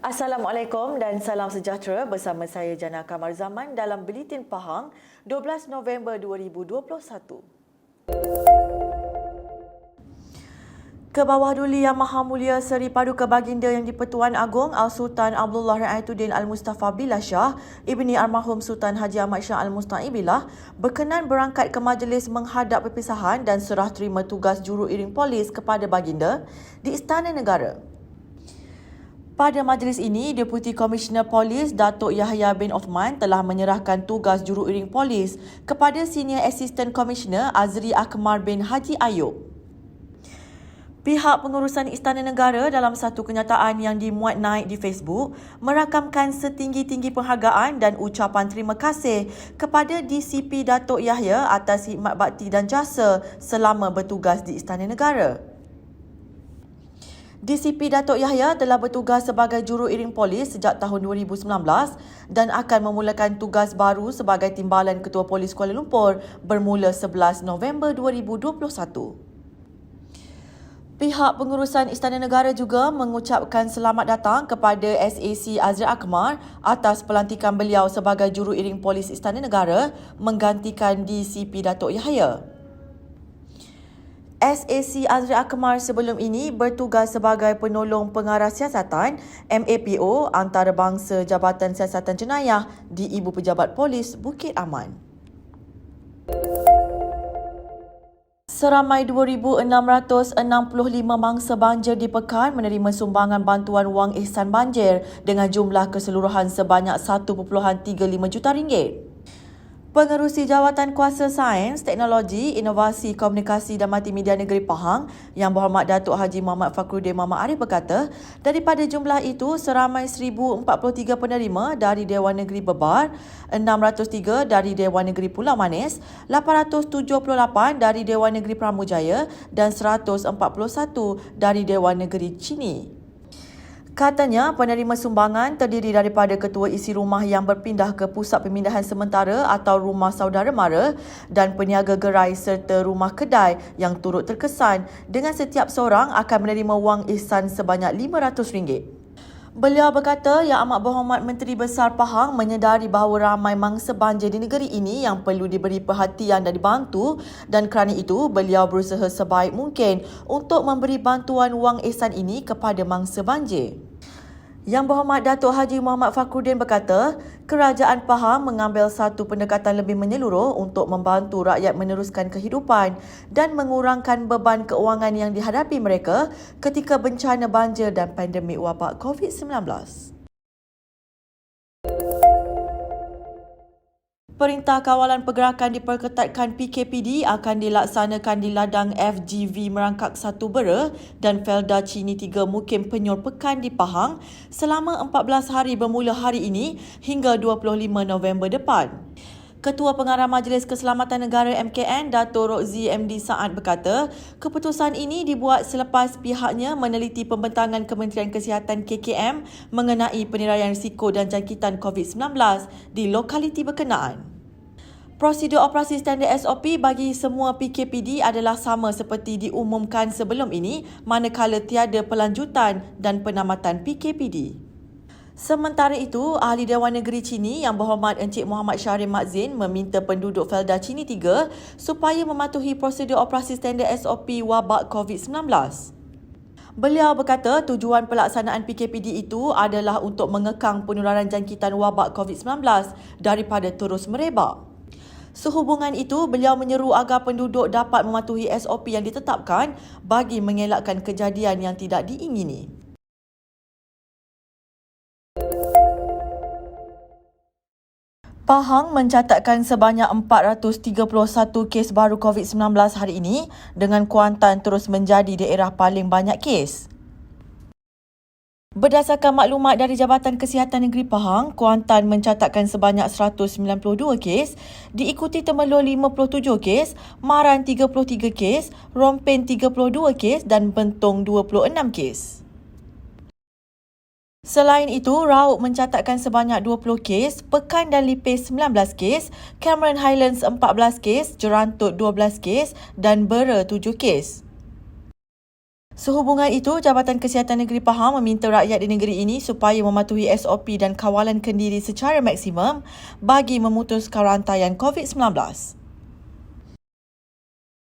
Assalamualaikum dan salam sejahtera bersama saya Jana Kamar Zaman dalam Buletin Pahang 12 November 2021. Ke bawah duli Yang Maha Mulia Seri Paduka Baginda Yang di-Pertuan Agong Al-Sultan Abdullah Riayatuddin Al-Mustafa Billah Shah, Ibni Almarhum Sultan Haji Ahmad Shah Al-Musta'in Billah, berkenan berangkat ke majlis menghadap perpisahan dan serah terima tugas juru iring polis kepada baginda di Istana Negara. Pada majlis ini, Deputi Komisioner Polis Datuk Yahya bin Othman telah menyerahkan tugas juru iring polis kepada Senior Assistant Commissioner Azri Akmar bin Haji Ayub. Pihak pengurusan Istana Negara dalam satu kenyataan yang dimuat naik di Facebook merakamkan setinggi-tinggi penghargaan dan ucapan terima kasih kepada DCP Datuk Yahya atas khidmat bakti dan jasa selama bertugas di Istana Negara. DCP Datuk Yahya telah bertugas sebagai juru iring polis sejak tahun 2019 dan akan memulakan tugas baru sebagai Timbalan Ketua Polis Kuala Lumpur bermula 11 November 2021. Pihak pengurusan Istana Negara juga mengucapkan selamat datang kepada SAC Azri Akmar atas pelantikan beliau sebagai juru iring polis Istana Negara menggantikan DCP Datuk Yahya. SAC Azri Akmar sebelum ini bertugas sebagai penolong pengarah siasatan MAPO Antarabangsa Jabatan Siasatan Jenayah di Ibu Pejabat Polis Bukit Aman. Seramai 2,665 mangsa banjir di Pekan menerima sumbangan bantuan wang ihsan banjir dengan jumlah keseluruhan sebanyak 1.35 juta ringgit. Pengerusi Jawatan Kuasa Sains, Teknologi, Inovasi, Komunikasi dan Multimedia Negeri Pahang Yang Berhormat Datuk Haji Muhammad Fakhruddin Muhammad Arif berkata, daripada jumlah itu seramai 1,043 penerima dari Dewan Negeri Bebar, 603 dari Dewan Negeri Pulau Manis, 878 dari Dewan Negeri Pramujaya dan 141 dari Dewan Negeri Chini. Katanya, penerima sumbangan terdiri daripada ketua isi rumah yang berpindah ke pusat pemindahan sementara atau rumah saudara mara dan peniaga gerai serta rumah kedai yang turut terkesan dengan setiap seorang akan menerima wang ihsan sebanyak RM500. Beliau berkata Yang Amat Berhormat Menteri Besar Pahang menyedari bahawa ramai mangsa banjir di negeri ini yang perlu diberi perhatian dan dibantu dan kerana itu beliau berusaha sebaik mungkin untuk memberi bantuan wang ihsan ini kepada mangsa banjir. Yang Berhormat Datuk Haji Muhammad Fakhruddin berkata, Kerajaan Pahang mengambil satu pendekatan lebih menyeluruh untuk membantu rakyat meneruskan kehidupan dan mengurangkan beban keuangan yang dihadapi mereka ketika bencana banjir dan pandemik wabak COVID-19. Perintah Kawalan Pergerakan diperketatkan PKPD akan dilaksanakan di ladang FGV Merangkak 1 Bera dan Felda Chini 3 Mukim Penyor Pekan di Pahang selama 14 hari bermula hari ini hingga 25 November depan. Ketua Pengarah Majlis Keselamatan Negara MKN Dato' Rozi MD Saad berkata, keputusan ini dibuat selepas pihaknya meneliti pembentangan Kementerian Kesihatan KKM mengenai penilaian risiko dan jangkitan COVID-19 di lokaliti berkenaan. Prosedur operasi standard SOP bagi semua PKPD adalah sama seperti diumumkan sebelum ini manakala tiada pelanjutan dan penamatan PKPD. Sementara itu, Ahli Dewan Negeri Chini Yang Berhormat Encik Muhammad Syahrir Madzin meminta penduduk Felda Chini 3 supaya mematuhi prosedur operasi standard SOP wabak COVID-19. Beliau berkata tujuan pelaksanaan PKPD itu adalah untuk mengekang penularan jangkitan wabak COVID-19 daripada terus merebak. Sehubungan itu, beliau menyeru agar penduduk dapat mematuhi SOP yang ditetapkan bagi mengelakkan kejadian yang tidak diingini. Pahang mencatatkan sebanyak 431 kes baru COVID-19 hari ini dengan Kuantan terus menjadi daerah paling banyak kes. Berdasarkan maklumat dari Jabatan Kesihatan Negeri Pahang, Kuantan mencatatkan sebanyak 192 kes, diikuti Temerloh 57 kes, Maran 33 kes, Rompen 32 kes dan Bentong 26 kes. Selain itu, Raub mencatatkan sebanyak 20 kes, Pekan dan Lipis 19 kes, Cameron Highlands 14 kes, Jerantut 12 kes dan Bera 7 kes. Sehubungan itu, Jabatan Kesihatan Negeri Pahang meminta rakyat di negeri ini supaya mematuhi SOP dan kawalan kendiri secara maksimum bagi memutuskan rantaian COVID-19.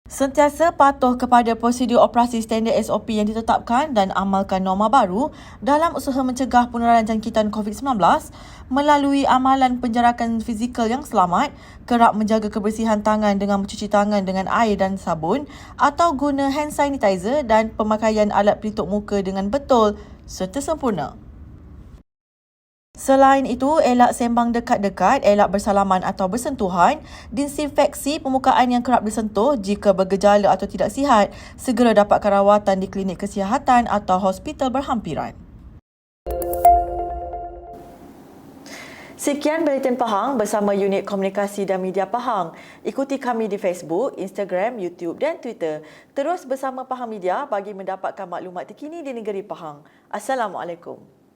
Sentiasa patuh kepada prosedur operasi standard SOP yang ditetapkan dan amalkan norma baru dalam usaha mencegah penularan jangkitan COVID-19 melalui amalan penjarakan fizikal yang selamat, kerap menjaga kebersihan tangan dengan mencuci tangan dengan air dan sabun atau guna hand sanitizer dan pemakaian alat pelitup muka dengan betul serta sempurna. Selain itu, elak sembang dekat-dekat, elak bersalaman atau bersentuhan, disinfeksi permukaan yang kerap disentuh jika bergejala atau tidak sihat, segera dapatkan rawatan di klinik kesihatan atau hospital berhampiran. Sekian Buletin Pahang bersama Unit Komunikasi dan Media Pahang. Ikuti kami di Facebook, Instagram, YouTube dan Twitter. Terus bersama Pahang Media bagi mendapatkan maklumat terkini di negeri Pahang. Assalamualaikum.